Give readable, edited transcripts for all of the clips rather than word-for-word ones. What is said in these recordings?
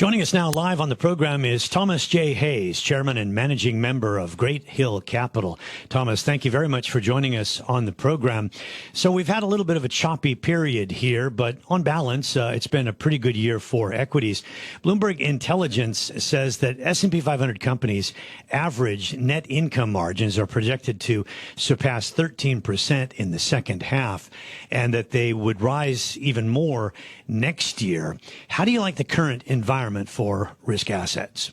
Joining us now live on the program is Thomas J. Hayes, Chairman and Managing Member of Great Hill Capital. Thomas, thank you very much for joining us on the program. So we've had a little bit of a choppy period here, but on balance, it's been a pretty good year for equities. Bloomberg Intelligence says that S&P 500 companies' average net income margins are projected to surpass 13% in the second half, and that they would rise even more next year. How do you like the current environment for risk assets?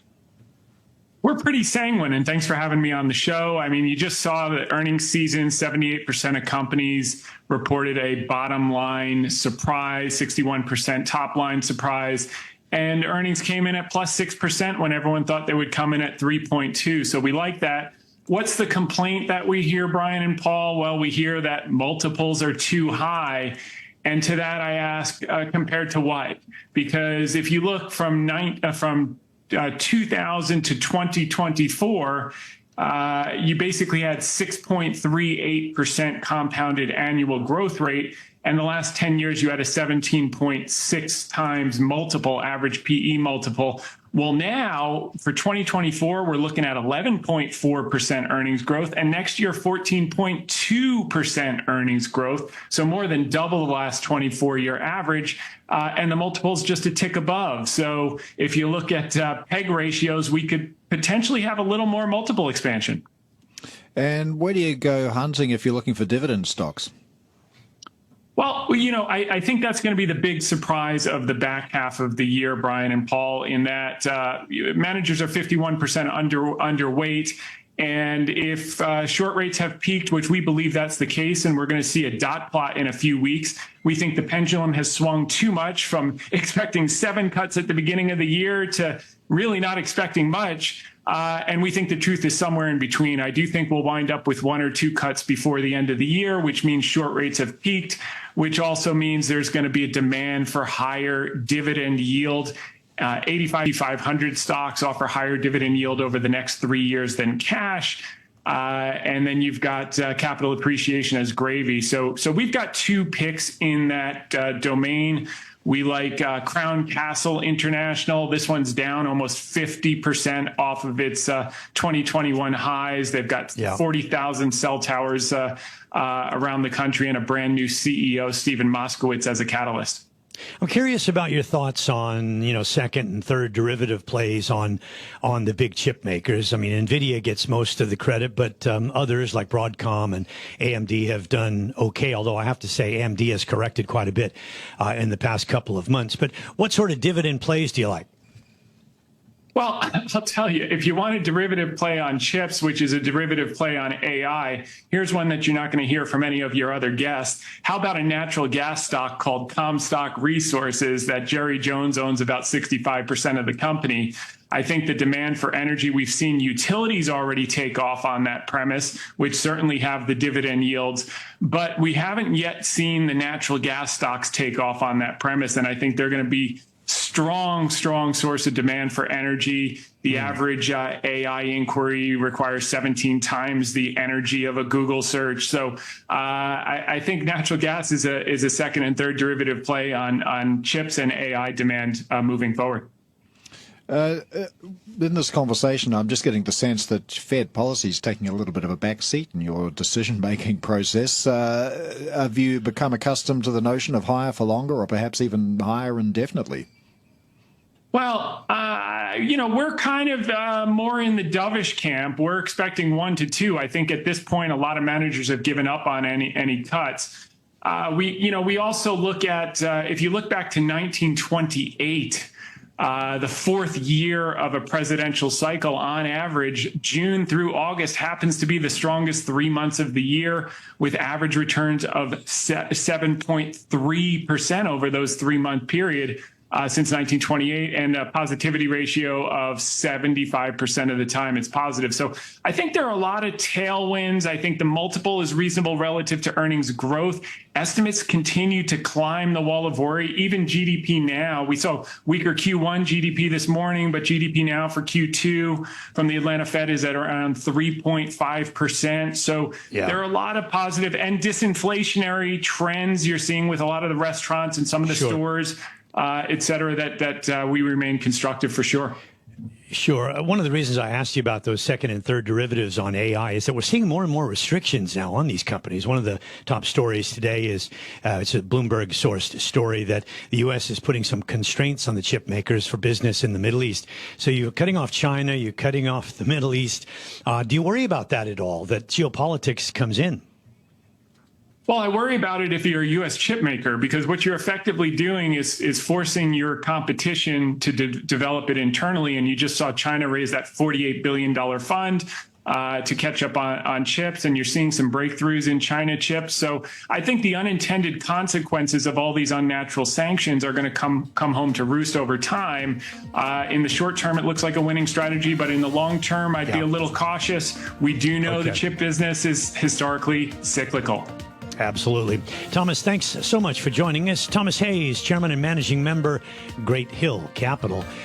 We're pretty sanguine, and thanks for having me on the show. I mean, you just saw the earnings season, 78% of companies reported a bottom line surprise, 61% top line surprise, and earnings came in at plus 6% when everyone thought they would come in at 3.2. So we like that. What's the complaint that we hear, Brian and Paul? Well, we hear that multiples are too high. And to that, I ask, compared to what? Because if you look from 2000 to 2024, you basically had 6.38% compounded annual growth rate. And the last 10 years, you had a 17.6 times multiple, average PE multiple. Well, now for 2024, we're looking at 11.4% earnings growth, and next year, 14.2% earnings growth. So more than double the last 24-year average, and the multiple's just a tick above. So if you look at PEG ratios, we could potentially have a little more multiple expansion. And where do you go hunting if you're looking for dividend stocks? Well, you know, I think that's going to be the big surprise of the back half of the year, Brian and Paul, in that managers are 51% underweight. And if short rates have peaked, which we believe that's the case, and we're going to see a dot plot in a few weeks, we think the pendulum has swung too much from expecting 7 cuts at the beginning of the year to really not expecting much. And we think the truth is somewhere in between. I do think we'll wind up with 1 or 2 cuts before the end of the year, which means short rates have peaked, which also means there's going to be a demand for higher dividend yield. 500 stocks offer higher dividend yield over the next 3 years than cash. And then you've got capital appreciation as gravy. So we've got 2 picks in that domain. We like Crown Castle International. This one's down almost 50% off of its 2021 highs. They've got 40,000 cell towers around the country and a brand new CEO, Stephen Moskowitz, as a catalyst. I'm curious about your thoughts on, second and third derivative plays on the big chip makers. I mean, NVIDIA gets most of the credit, but others like Broadcom and AMD have done okay, although I have to say AMD has corrected quite a bit in the past couple of months. But what sort of dividend plays do you like? Well, I'll tell you, if you want a derivative play on chips, which is a derivative play on AI, here's one that you're not going to hear from any of your other guests. How about a natural gas stock called Comstock Resources that Jerry Jones owns about 65% of the company? I think the demand for energy, we've seen utilities already take off on that premise, which certainly have the dividend yields, but we haven't yet seen the natural gas stocks take off on that premise. And I think they're going to be strong source of demand for energy. The average AI inquiry requires 17 times the energy of a Google search. So I think natural gas is a second and third derivative play on chips and AI demand moving forward. In this conversation, I'm just getting the sense that Fed policy is taking a little bit of a backseat in your decision-making process. Have you become accustomed to the notion of higher for longer, or perhaps even higher indefinitely? Well, we're kind of more in the dovish camp. We're expecting 1 to 2. I think at this point, a lot of managers have given up on any cuts. We also look at, if you look back to 1928, the fourth year of a presidential cycle, on average, June through August happens to be the strongest 3 months of the year, with average returns of 7.3% over those 3-month period. Since 1928, and a positivity ratio of 75% of the time it's positive. So I think there are a lot of tailwinds. I think the multiple is reasonable relative to earnings growth. Estimates continue to climb the wall of worry. Even GDP now, we saw weaker Q1 GDP this morning, but GDP now for Q2 from the Atlanta Fed is at around 3.5%. So there are a lot of positive and disinflationary trends you're seeing with a lot of the restaurants and some of the stores. et cetera, that we remain constructive for sure. Sure. One of the reasons I asked you about those second and third derivatives on AI is that we're seeing more and more restrictions now on these companies. One of the top stories today is it's a Bloomberg sourced story that the U.S. is putting some constraints on the chip makers for business in the Middle East. So you're cutting off China, you're cutting off the Middle East. Do you worry about that at all, that geopolitics comes in? Well, I worry about it if you're a U.S. chip maker, because what you're effectively doing is forcing your competition to develop it internally. And you just saw China raise that $48 billion fund to catch up on chips, and you're seeing some breakthroughs in China chips. So I think the unintended consequences of all these unnatural sanctions are going to come home to roost over time. In the short term, it looks like a winning strategy, but in the long term, I'd be a little cautious. We do know the chip business is historically cyclical. Absolutely. Thomas, thanks so much for joining us. Thomas Hayes, Chairman and Managing Member, Great Hill Capital.